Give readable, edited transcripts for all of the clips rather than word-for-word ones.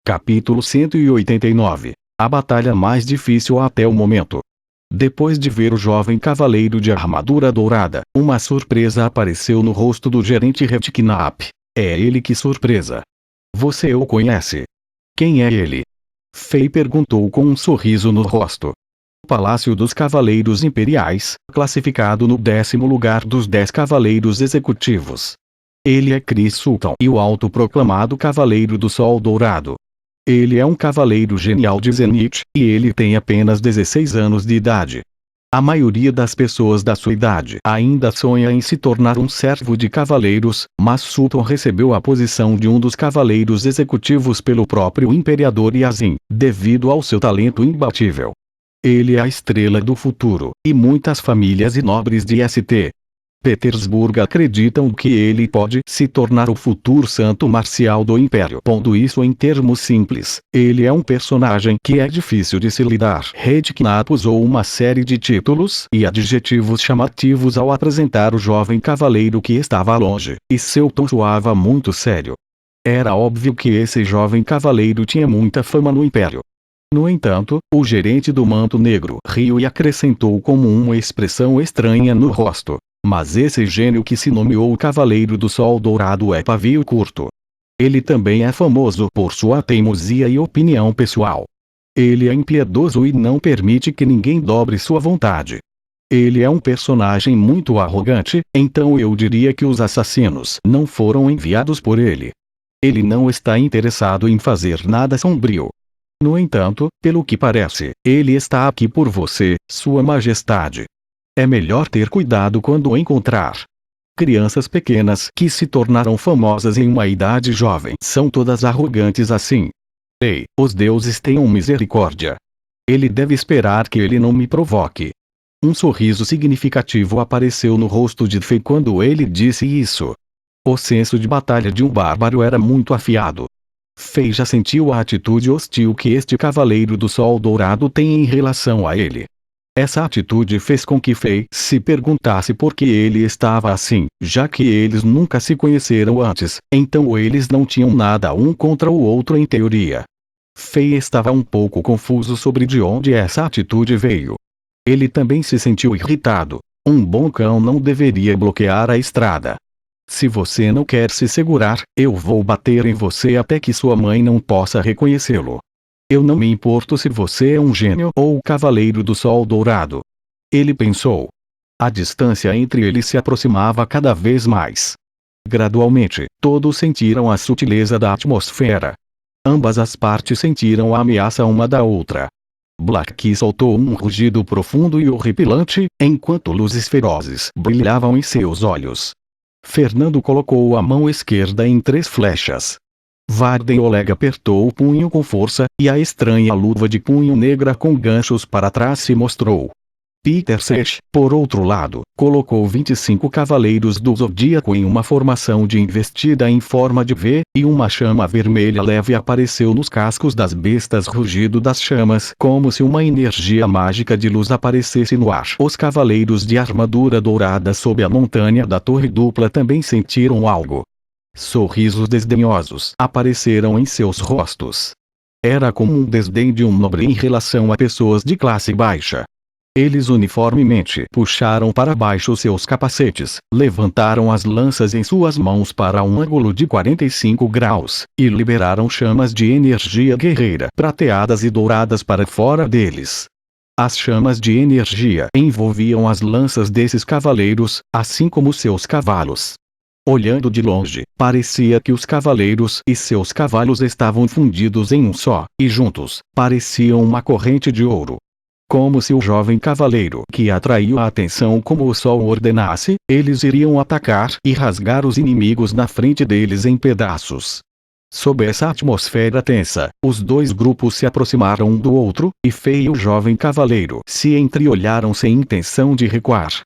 Capítulo 189. A batalha mais difícil até o momento. Depois de ver o jovem cavaleiro de armadura dourada, uma surpresa apareceu no rosto do gerente Redknapp. É ele, que surpresa! Você o conhece? Quem é ele? Fei perguntou com um sorriso no rosto. Palácio dos Cavaleiros Imperiais, classificado no 10º lugar dos 10 cavaleiros executivos. Ele é Chris Sultan e o autoproclamado Cavaleiro do Sol Dourado. Ele é um cavaleiro genial de Zenith, e ele tem apenas 16 anos de idade. A maioria das pessoas da sua idade ainda sonha em se tornar um servo de cavaleiros, mas Sultan recebeu a posição de um dos cavaleiros executivos pelo próprio Imperador Yazin, devido ao seu talento imbatível. Ele é a estrela do futuro, e muitas famílias e nobres de St. Petersburgo acreditam que ele pode se tornar o futuro santo marcial do Império. Pondo isso em termos simples, ele é um personagem que é difícil de se lidar. Redknapp usou uma série de títulos e adjetivos chamativos ao apresentar o jovem cavaleiro que estava longe, e seu tom soava muito sério. Era óbvio que esse jovem cavaleiro tinha muita fama no Império. No entanto, o gerente do manto negro riu e acrescentou como uma expressão estranha no rosto. Mas esse gênio que se nomeou o Cavaleiro do Sol Dourado é pavio curto. Ele também é famoso por sua teimosia e opinião pessoal. Ele é impiedoso e não permite que ninguém dobre sua vontade. Ele é um personagem muito arrogante, então eu diria que os assassinos não foram enviados por ele. Ele não está interessado em fazer nada sombrio. No entanto, pelo que parece, ele está aqui por você, Sua Majestade. É melhor ter cuidado quando o encontrar. Crianças pequenas que se tornaram famosas em uma idade jovem são todas arrogantes assim. Ei, os deuses tenham misericórdia. Ele deve esperar que ele não me provoque. Um sorriso significativo apareceu no rosto de Fei quando ele disse isso. O senso de batalha de um bárbaro era muito afiado. Fei já sentiu a atitude hostil que este Cavaleiro do Sol Dourado tem em relação a ele. Essa atitude fez com que Fei se perguntasse por que ele estava assim, já que eles nunca se conheceram antes, então eles não tinham nada um contra o outro em teoria. Fei estava um pouco confuso sobre de onde essa atitude veio. Ele também se sentiu irritado. Um bom cão não deveria bloquear a estrada. Se você não quer se segurar, eu vou bater em você até que sua mãe não possa reconhecê-lo. Eu não me importo se você é um gênio ou o Cavaleiro do Sol Dourado. Ele pensou. A distância entre eles se aproximava cada vez mais. Gradualmente, todos sentiram a sutileza da atmosfera. Ambas as partes sentiram a ameaça uma da outra. Black soltou um rugido profundo e horripilante, enquanto luzes ferozes brilhavam em seus olhos. Fernando colocou a mão esquerda em 3 flechas. Varden Oleg apertou o punho com força, e a estranha luva de punho negra com ganchos para trás se mostrou. Peter Sech, por outro lado, colocou 25 cavaleiros do Zodíaco em uma formação de investida em forma de V, e uma chama vermelha leve apareceu nos cascos das bestas. Rugido das chamas, como se uma energia mágica de luz aparecesse no ar. Os cavaleiros de armadura dourada sob a montanha da Torre Dupla também sentiram algo. Sorrisos desdenhosos apareceram em seus rostos. Era como um desdém de um nobre em relação a pessoas de classe baixa. Eles uniformemente puxaram para baixo seus capacetes, levantaram as lanças em suas mãos para um ângulo de 45 graus, e liberaram chamas de energia guerreira prateadas e douradas para fora deles. As chamas de energia envolviam as lanças desses cavaleiros, assim como seus cavalos. Olhando de longe, parecia que os cavaleiros e seus cavalos estavam fundidos em um só, e juntos, pareciam uma corrente de ouro. Como se o jovem cavaleiro que atraiu a atenção como o sol ordenasse, eles iriam atacar e rasgar os inimigos na frente deles em pedaços. Sob essa atmosfera tensa, os dois grupos se aproximaram um do outro, e Fei e o jovem cavaleiro se entreolharam sem intenção de recuar.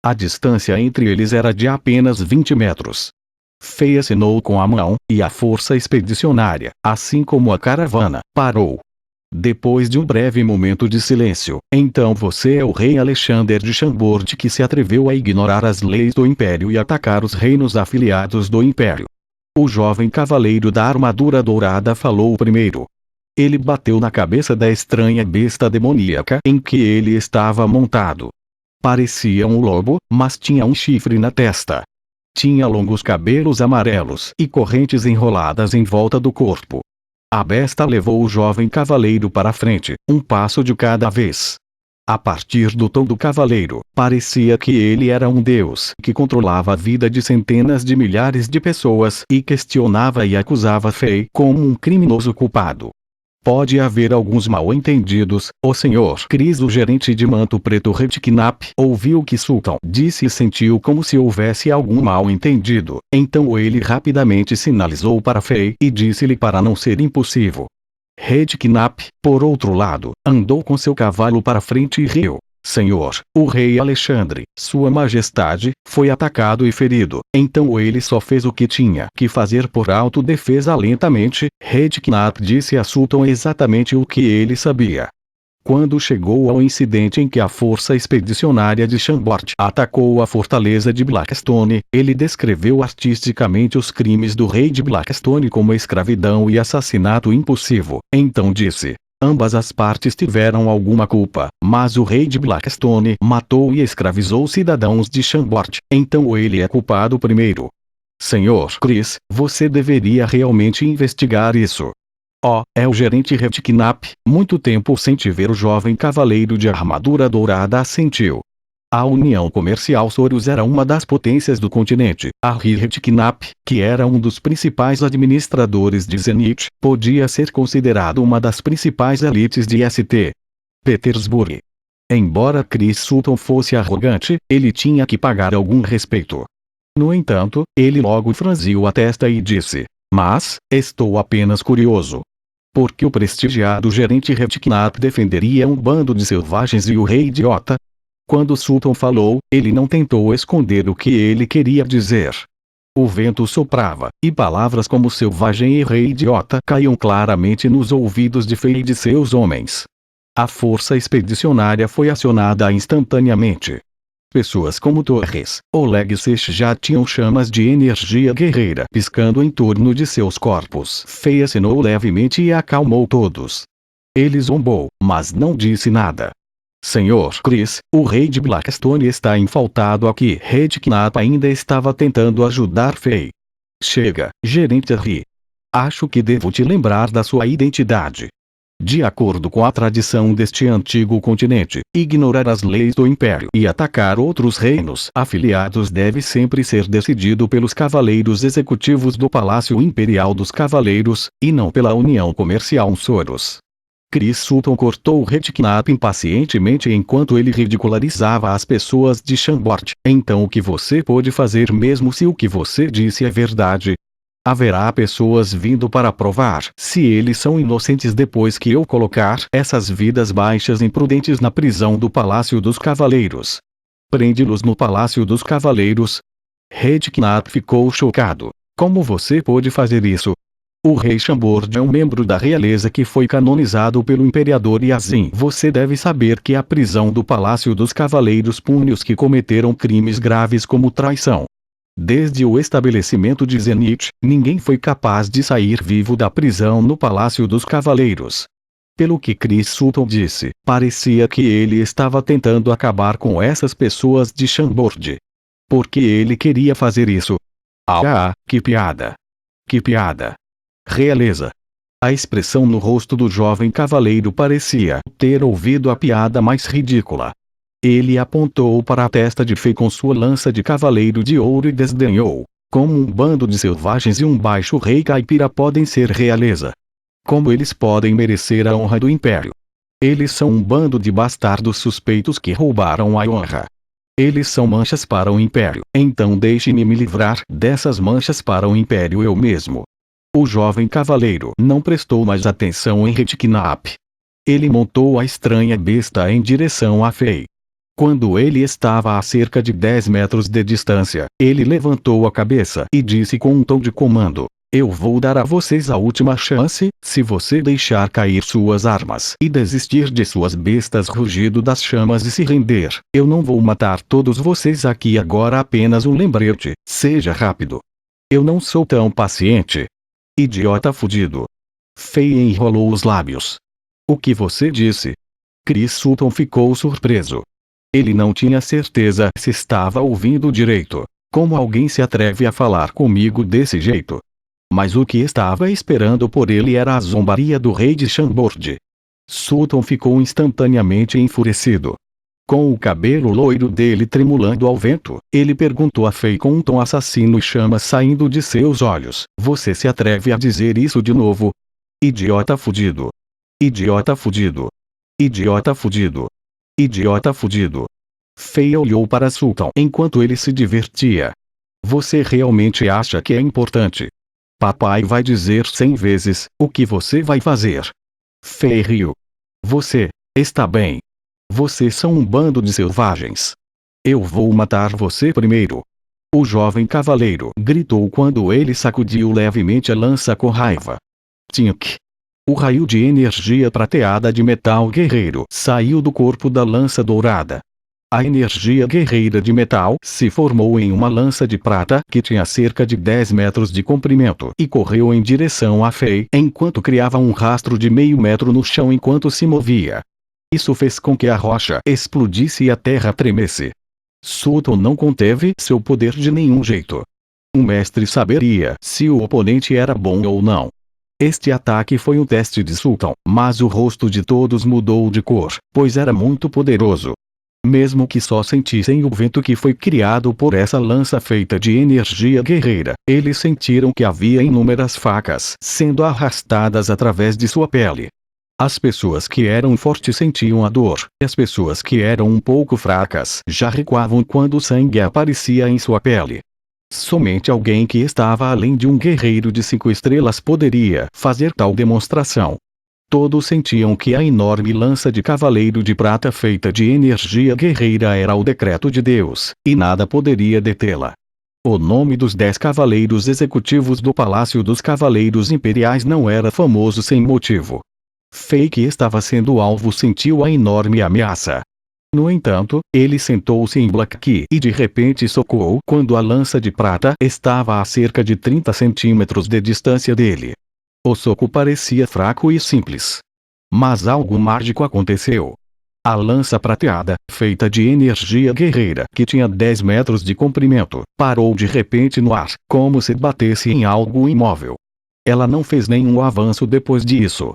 A distância entre eles era de apenas 20 metros. Fei assinou com a mão, e a força expedicionária, assim como a caravana, parou. Depois de um breve momento de silêncio, então você é o rei Alexander de Chambord que se atreveu a ignorar as leis do Império e atacar os reinos afiliados do Império. O jovem cavaleiro da armadura dourada falou primeiro. Ele bateu na cabeça da estranha besta demoníaca em que ele estava montado. Parecia um lobo, mas tinha um chifre na testa. Tinha longos cabelos amarelos e correntes enroladas em volta do corpo. A besta levou o jovem cavaleiro para frente, um passo de cada vez. A partir do tom do cavaleiro, parecia que ele era um deus que controlava a vida de centenas de milhares de pessoas e questionava e acusava Fei como um criminoso culpado. Pode haver alguns mal-entendidos. O Sr. Chris, o gerente de manto preto Redknapp, ouviu o que Sultan disse e sentiu como se houvesse algum mal-entendido. Então ele rapidamente sinalizou para Fei e disse-lhe para não ser impulsivo. Redknapp, por outro lado, andou com seu cavalo para frente e riu. Senhor, o rei Alexandre, Sua Majestade, foi atacado e ferido. Então ele só fez o que tinha que fazer por autodefesa lentamente. Redknapp disse a Sultan exatamente o que ele sabia. Quando chegou ao incidente em que a força expedicionária de Chambord atacou a fortaleza de Blackstone, ele descreveu artisticamente os crimes do rei de Blackstone como escravidão e assassinato impulsivo. Então disse: ambas as partes tiveram alguma culpa, mas o rei de Blackstone matou e escravizou cidadãos de Chambord, então ele é culpado primeiro. Senhor Chris, você deveria realmente investigar isso. É o gerente Redknapp, muito tempo sem te ver. O jovem cavaleiro de armadura dourada assentiu. A União Comercial Soros era uma das potências do continente. Harry Redknapp, que era um dos principais administradores de Zenith, podia ser considerado uma das principais elites de St. Petersburg. Embora Chris Sultan fosse arrogante, ele tinha que pagar algum respeito. No entanto, ele logo franziu a testa e disse: mas, estou apenas curioso. Por que o prestigiado gerente Redknapp defenderia um bando de selvagens e o rei idiota? Quando Sultan falou, ele não tentou esconder o que ele queria dizer. O vento soprava, e palavras como selvagem e rei idiota caíam claramente nos ouvidos de Fei e de seus homens. A força expedicionária foi acionada instantaneamente. Pessoas como Torres, Oleg Sech já tinham chamas de energia guerreira piscando em torno de seus corpos. Fei acenou levemente e acalmou todos. Ele zombou, mas não disse nada. Senhor Chris, o rei de Blackstone está infaltado aqui. Redknapp ainda estava tentando ajudar Fei. Chega, gerente Harry. Acho que devo te lembrar da sua identidade. De acordo com a tradição deste antigo continente, ignorar as leis do Império e atacar outros reinos afiliados deve sempre ser decidido pelos cavaleiros executivos do Palácio Imperial dos Cavaleiros, e não pela União Comercial Soros. Chris Sultan cortou Redknapp impacientemente enquanto ele ridicularizava as pessoas de Chambord. Então o que você pode fazer mesmo se o que você disse é verdade? Haverá pessoas vindo para provar se eles são inocentes depois que eu colocar essas vidas baixas imprudentes na prisão do Palácio dos Cavaleiros. Prende-los no Palácio dos Cavaleiros? Redknapp ficou chocado. Como você pode fazer isso? O rei Chambord é um membro da realeza que foi canonizado pelo imperador e assim você deve saber que a prisão do Palácio dos Cavaleiros pune os que cometeram crimes graves como traição. Desde o estabelecimento de Zenith, ninguém foi capaz de sair vivo da prisão no Palácio dos Cavaleiros. Pelo que Chris Sultan disse, parecia que ele estava tentando acabar com essas pessoas de Chambord. Por que ele queria fazer isso? Que piada! Que piada! Realeza! A expressão no rosto do jovem cavaleiro parecia ter ouvido a piada mais ridícula. Ele apontou para a testa de Fei com sua lança de cavaleiro de ouro e desdenhou. Como um bando de selvagens e um baixo rei caipira podem ser realeza? Como eles podem merecer a honra do império? Eles são um bando de bastardos suspeitos que roubaram a honra. Eles são manchas para o império. Então deixe-me me livrar dessas manchas para o império eu mesmo. O jovem cavaleiro não prestou mais atenção em Redknapp. Ele montou a estranha besta em direção a Fei. Quando ele estava a cerca de 10 metros de distância, ele levantou a cabeça e disse com um tom de comando: eu vou dar a vocês a última chance, se você deixar cair suas armas e desistir de suas bestas rugido das chamas e se render, eu não vou matar todos vocês aqui agora, apenas um lembrete, seja rápido. Eu não sou tão paciente. Idiota fudido. Fei enrolou os lábios. O que você disse? Chris Sutton ficou surpreso. Ele não tinha certeza se estava ouvindo direito. Como alguém se atreve a falar comigo desse jeito? Mas o que estava esperando por ele era a zombaria do rei de Chambord. Sutton ficou instantaneamente enfurecido. Com o cabelo loiro dele tremulando ao vento, ele perguntou a Fei com um tom assassino e chama saindo de seus olhos. Você se atreve a dizer isso de novo? Idiota fudido. Idiota fudido. Idiota fudido. Idiota fudido. Fei olhou para Sutton enquanto ele se divertia. Você realmente acha que é importante? Papai vai dizer 100 vezes, o que você vai fazer? Fei riu. Você, está bem. Vocês são um bando de selvagens. Eu vou matar você primeiro. O jovem cavaleiro gritou quando ele sacudiu levemente a lança com raiva. Tink. O raio de energia prateada de metal guerreiro saiu do corpo da lança dourada. A energia guerreira de metal se formou em uma lança de prata que tinha cerca de 10 metros de comprimento e correu em direção a Fei enquanto criava um rastro de meio metro no chão enquanto se movia. Isso fez com que a rocha explodisse e a terra tremesse. Sutton não conteve seu poder de nenhum jeito. Um mestre saberia se o oponente era bom ou não. Este ataque foi um teste de Sutton, mas o rosto de todos mudou de cor, pois era muito poderoso. Mesmo que só sentissem o vento que foi criado por essa lança feita de energia guerreira, eles sentiram que havia inúmeras facas sendo arrastadas através de sua pele. As pessoas que eram fortes sentiam a dor, e as pessoas que eram um pouco fracas já recuavam quando o sangue aparecia em sua pele. Somente alguém que estava além de um guerreiro de 5 estrelas poderia fazer tal demonstração. Todos sentiam que a enorme lança de cavaleiro de prata feita de energia guerreira era o decreto de Deus, e nada poderia detê-la. O nome dos 10 cavaleiros executivos do Palácio dos Cavaleiros Imperiais não era famoso sem motivo. Fei, que estava sendo alvo, sentiu a enorme ameaça. No entanto, ele sentou-se em Black Key e de repente socou quando a lança de prata estava a cerca de 30 centímetros de distância dele. O soco parecia fraco e simples. Mas algo mágico aconteceu. A lança prateada, feita de energia guerreira que tinha 10 metros de comprimento, parou de repente no ar, como se batesse em algo imóvel. Ela não fez nenhum avanço depois disso.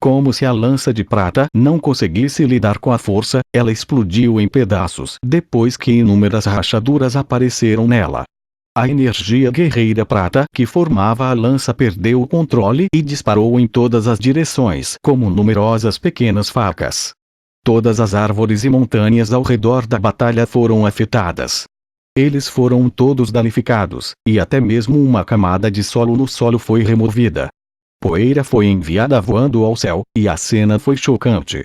Como se a lança de prata não conseguisse lidar com a força, ela explodiu em pedaços depois que inúmeras rachaduras apareceram nela. A energia guerreira prata que formava a lança perdeu o controle e disparou em todas as direções como numerosas pequenas facas. Todas as árvores e montanhas ao redor da batalha foram afetadas. Eles foram todos danificados, e até mesmo uma camada de solo no solo foi removida. Poeira foi enviada voando ao céu, e a cena foi chocante.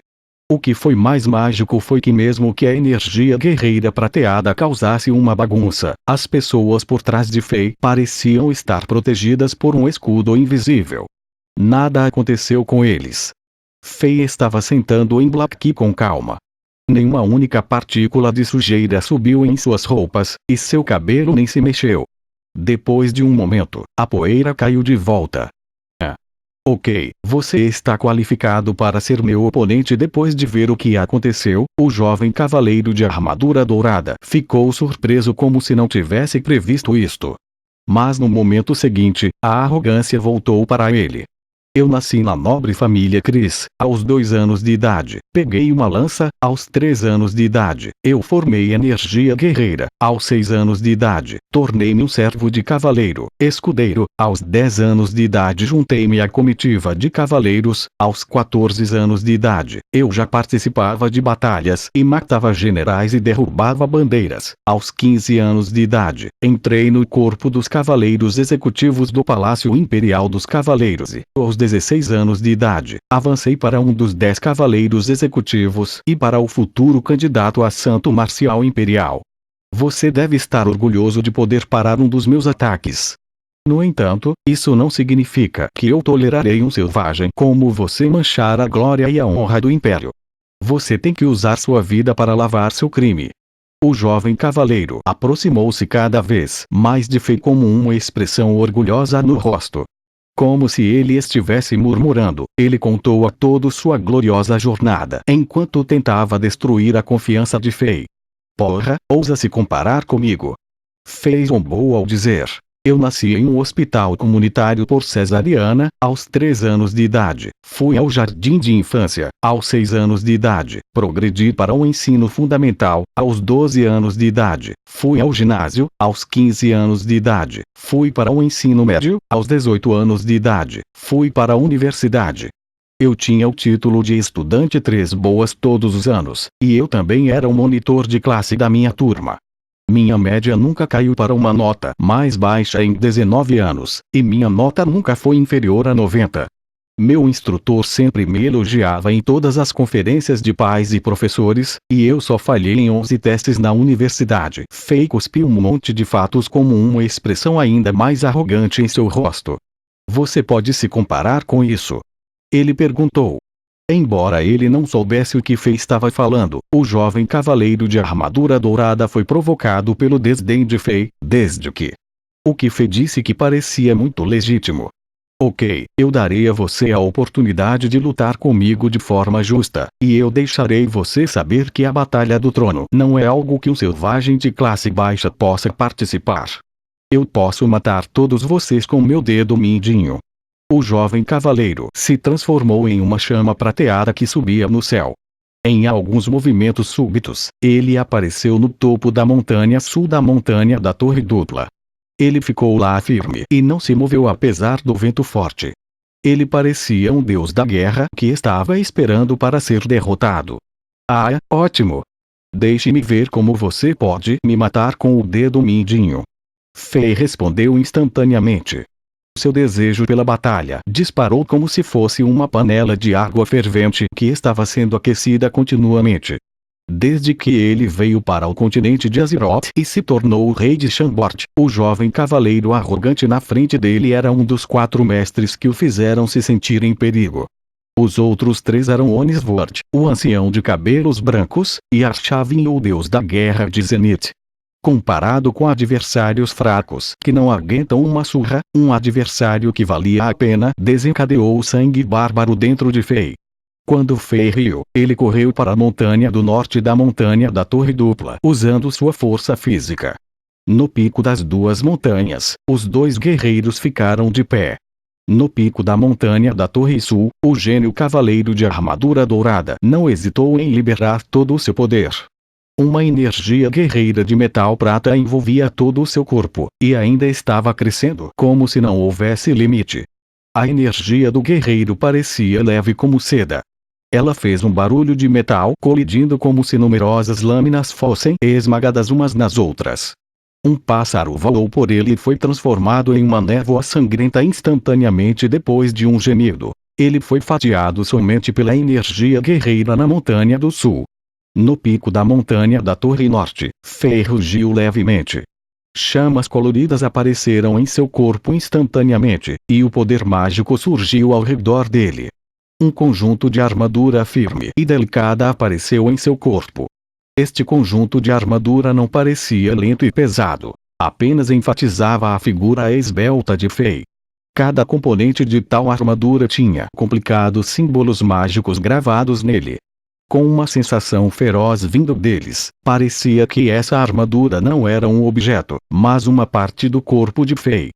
O que foi mais mágico foi que mesmo que a energia guerreira prateada causasse uma bagunça, as pessoas por trás de Fei pareciam estar protegidas por um escudo invisível. Nada aconteceu com eles. Fei estava sentando em Black Key com calma. Nenhuma única partícula de sujeira subiu em suas roupas, e seu cabelo nem se mexeu. Depois de um momento, a poeira caiu de volta. Ok, você está qualificado para ser meu oponente. Depois de ver o que aconteceu, o jovem cavaleiro de armadura dourada ficou surpreso como se não tivesse previsto isto. Mas no momento seguinte, a arrogância voltou para ele. Eu nasci na nobre família Chris, aos 2 anos de idade. Peguei uma lança, aos 3 anos de idade. Eu formei energia guerreira, aos 6 anos de idade. Tornei-me um servo de cavaleiro, escudeiro, aos 10 anos de idade. Juntei-me à comitiva de cavaleiros, aos 14 anos de idade. Eu já participava de batalhas e matava generais e derrubava bandeiras. Aos 15 anos de idade, entrei no corpo dos cavaleiros executivos do Palácio Imperial dos Cavaleiros e, aos 16 anos de idade, avancei para um dos 10 cavaleiros executivos e para o futuro candidato a Santo Marcial Imperial. Você deve estar orgulhoso de poder parar um dos meus ataques. No entanto, isso não significa que eu tolerarei um selvagem como você manchar a glória e a honra do Império. Você tem que usar sua vida para lavar seu crime. O jovem cavaleiro aproximou-se cada vez mais de Fei com uma expressão orgulhosa no rosto. Como se ele estivesse murmurando, ele contou a todos sua gloriosa jornada enquanto tentava destruir a confiança de Fei. Porra, ousa se comparar comigo? Fei zombou ao dizer. Eu nasci em um hospital comunitário por cesariana, aos 3 anos de idade. Fui ao jardim de infância, aos 6 anos de idade. Progredi para o ensino fundamental, aos 12 anos de idade. Fui ao ginásio, aos 15 anos de idade. Fui para o ensino médio, aos 18 anos de idade. Fui para a universidade. Eu tinha o título de estudante 3 boas todos os anos, e eu também era o monitor de classe da minha turma. Minha média nunca caiu para uma nota mais baixa em 19 anos, e minha nota nunca foi inferior a 90. Meu instrutor sempre me elogiava em todas as conferências de pais e professores, e eu só falhei em 11 testes na universidade. Fei cuspiu um monte de fatos como uma expressão ainda mais arrogante em seu rosto. Você pode se comparar com isso? Ele perguntou. Embora ele não soubesse o que Fei estava falando, o jovem cavaleiro de armadura dourada foi provocado pelo desdém de Fei, desde que o que Fei disse que parecia muito legítimo. Ok, eu darei a você a oportunidade de lutar comigo de forma justa, e eu deixarei você saber que a Batalha do Trono não é algo que um selvagem de classe baixa possa participar. Eu posso matar todos vocês com meu dedo mindinho. O jovem cavaleiro se transformou em uma chama prateada que subia no céu. Em alguns movimentos súbitos, ele apareceu no topo da montanha sul da montanha da Torre Dupla. Ele ficou lá firme e não se moveu apesar do vento forte. Ele parecia um deus da guerra que estava esperando para ser derrotado. Ah, ótimo! Deixe-me ver como você pode me matar com o dedo mindinho. Fei respondeu instantaneamente. Seu desejo pela batalha disparou como se fosse uma panela de água fervente que estava sendo aquecida continuamente. Desde que ele veio para o continente de Azeroth e se tornou o rei de Shambort, o jovem cavaleiro arrogante na frente dele era um dos 4 mestres que o fizeram se sentir em perigo. Os outros 3 eram Onisvord, o ancião de cabelos brancos, e Arshavin, o deus da guerra de Zenith. Comparado com adversários fracos que não aguentam uma surra, um adversário que valia a pena desencadeou o sangue bárbaro dentro de Fei. Quando Fei riu, ele correu para a montanha do norte da montanha da Torre Dupla usando sua força física. No pico das 2 montanhas, os 2 guerreiros ficaram de pé. No pico da montanha da Torre Sul, o gênio cavaleiro de armadura dourada não hesitou em liberar todo o seu poder. Uma energia guerreira de metal prata envolvia todo o seu corpo, e ainda estava crescendo como se não houvesse limite. A energia do guerreiro parecia leve como seda. Ela fez um barulho de metal colidindo como se numerosas lâminas fossem esmagadas umas nas outras. Um pássaro voou por ele e foi transformado em uma névoa sangrenta instantaneamente depois de um gemido. Ele foi fatiado somente pela energia guerreira na montanha do sul. No pico da montanha da Torre Norte, Fei rugiu levemente. Chamas coloridas apareceram em seu corpo instantaneamente, e o poder mágico surgiu ao redor dele. Um conjunto de armadura firme e delicada apareceu em seu corpo. Este conjunto de armadura não parecia lento e pesado, apenas enfatizava a figura esbelta de Fei. Cada componente de tal armadura tinha complicados símbolos mágicos gravados nele. Com uma sensação feroz vindo deles, parecia que essa armadura não era um objeto, mas uma parte do corpo de Fei.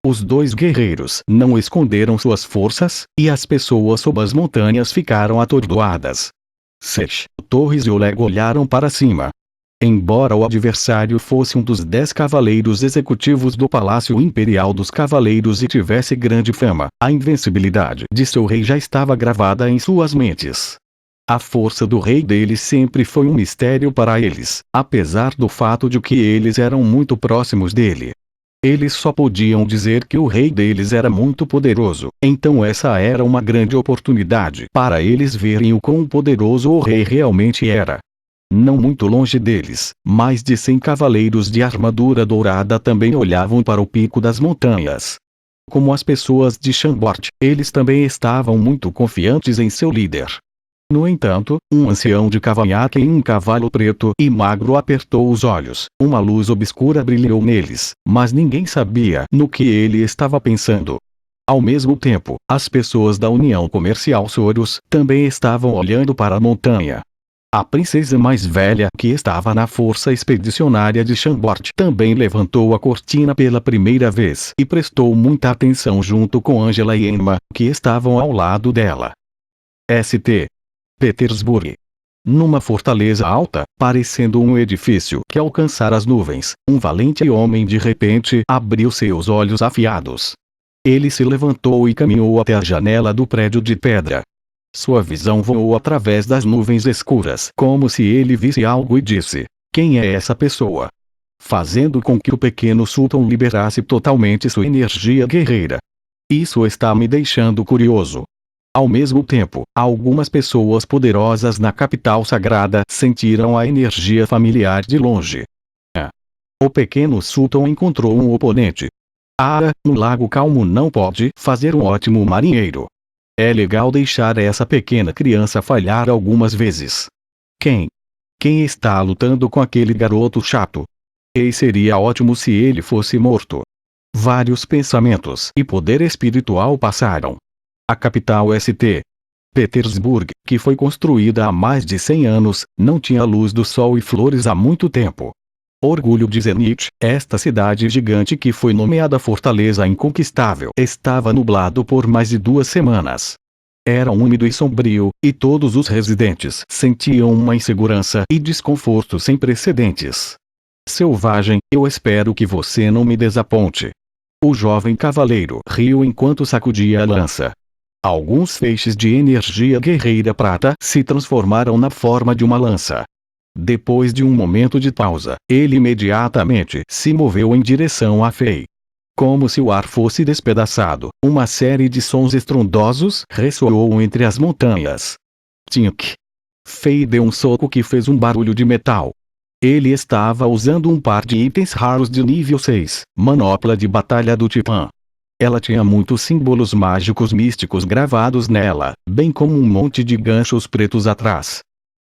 Os 2 guerreiros não esconderam suas forças, e as pessoas sob as montanhas ficaram atordoadas. Seth, Torres e Oleg olharam para cima. Embora o adversário fosse um dos 10 cavaleiros executivos do Palácio Imperial dos Cavaleiros e tivesse grande fama, a invencibilidade de seu rei já estava gravada em suas mentes. A força do rei deles sempre foi um mistério para eles, apesar do fato de que eles eram muito próximos dele. Eles só podiam dizer que o rei deles era muito poderoso, então essa era uma grande oportunidade para eles verem o quão poderoso o rei realmente era. Não muito longe deles, mais de 100 cavaleiros de armadura dourada também olhavam para o pico das montanhas. Como as pessoas de Shambort, eles também estavam muito confiantes em seu líder. No entanto, um ancião de cavanhaque em um cavalo preto e magro apertou os olhos. Uma luz obscura brilhou neles, mas ninguém sabia no que ele estava pensando. Ao mesmo tempo, as pessoas da União Comercial Soros também estavam olhando para a montanha. A princesa mais velha, que estava na força expedicionária de Chambord, também levantou a cortina pela primeira vez e prestou muita atenção junto com Angela e Emma, que estavam ao lado dela. St. Petersburg. Numa fortaleza alta, parecendo um edifício que alcançara as nuvens, um valente homem de repente abriu seus olhos afiados. Ele se levantou e caminhou até a janela do prédio de pedra. Sua visão voou através das nuvens escuras, como se ele visse algo e disse: "Quem é essa pessoa?", fazendo com que o pequeno Sultan liberasse totalmente sua energia guerreira. Isso está me deixando curioso. Ao mesmo tempo, algumas pessoas poderosas na capital sagrada sentiram a energia familiar de longe. O pequeno Sultan encontrou um oponente. Um lago calmo não pode fazer um ótimo marinheiro. É legal deixar essa pequena criança falhar algumas vezes. Quem está lutando com aquele garoto chato? E seria ótimo se ele fosse morto. Vários pensamentos e poder espiritual passaram. A capital St. Petersburg, que foi construída há mais de 100 anos, não tinha luz do sol e flores há muito tempo. Orgulho de Zenit, esta cidade gigante que foi nomeada Fortaleza Inconquistável, estava nublado por mais de 2 semanas. Era úmido e sombrio, e todos os residentes sentiam uma insegurança e desconforto sem precedentes. Selvagem, eu espero que você não me desaponte. O jovem cavaleiro riu enquanto sacudia a lança. Alguns feixes de energia guerreira prata se transformaram na forma de uma lança. Depois de um momento de pausa, ele imediatamente se moveu em direção a Fei. Como se o ar fosse despedaçado, uma série de sons estrondosos ressoou entre as montanhas. Tink! Fei deu um soco que fez um barulho de metal. Ele estava usando um par de itens raros de nível 6, manopla de batalha do Titã. Ela tinha muitos símbolos mágicos místicos gravados nela, bem como um monte de ganchos pretos atrás.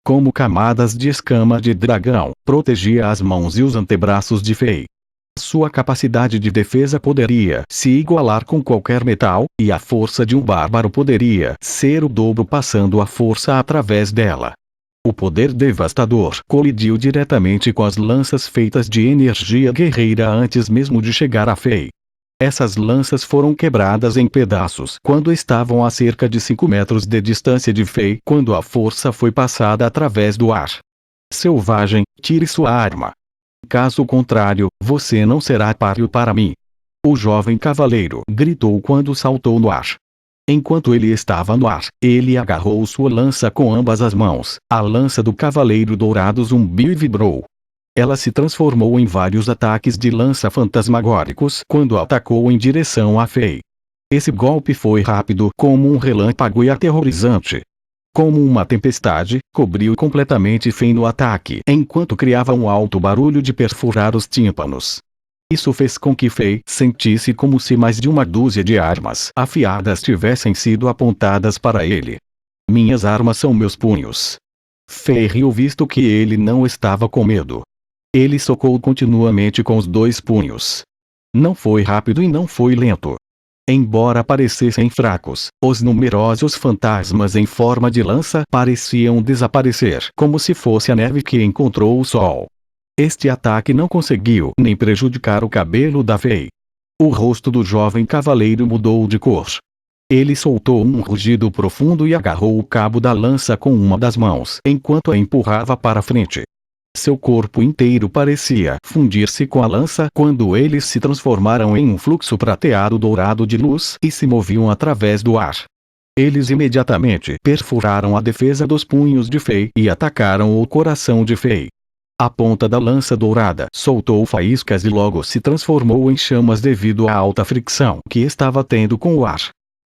Como camadas de escama de dragão, protegia as mãos e os antebraços de Fei. Sua capacidade de defesa poderia se igualar com qualquer metal, e a força de um bárbaro poderia ser o dobro passando a força através dela. O poder devastador colidiu diretamente com as lanças feitas de energia guerreira antes mesmo de chegar a Fei. Essas lanças foram quebradas em pedaços quando estavam a cerca de 5 metros de distância de Fei quando a força foi passada através do ar. Selvagem, tire sua arma. Caso contrário, você não será páreo para mim. O jovem cavaleiro gritou quando saltou no ar. Enquanto ele estava no ar, ele agarrou sua lança com ambas as mãos. A lança do cavaleiro dourado zumbiu e vibrou. Ela se transformou em vários ataques de lança fantasmagóricos quando atacou em direção a Fei. Esse golpe foi rápido como um relâmpago e aterrorizante. Como uma tempestade, cobriu completamente Fei no ataque, enquanto criava um alto barulho de perfurar os tímpanos. Isso fez com que Fei sentisse como se mais de uma dúzia de armas afiadas tivessem sido apontadas para ele. Minhas armas são meus punhos. Fei riu visto que ele não estava com medo. Ele socou continuamente com os 2 punhos. Não foi rápido e não foi lento. Embora parecessem fracos, os numerosos fantasmas em forma de lança pareciam desaparecer como se fosse a neve que encontrou o sol. Este ataque não conseguiu nem prejudicar o cabelo da Fei. O rosto do jovem cavaleiro mudou de cor. Ele soltou um rugido profundo e agarrou o cabo da lança com uma das mãos enquanto a empurrava para frente. Seu corpo inteiro parecia fundir-se com a lança quando eles se transformaram em um fluxo prateado dourado de luz e se moviam através do ar. Eles imediatamente perfuraram a defesa dos punhos de Fei e atacaram o coração de Fei. A ponta da lança dourada soltou faíscas e logo se transformou em chamas devido à alta fricção que estava tendo com o ar.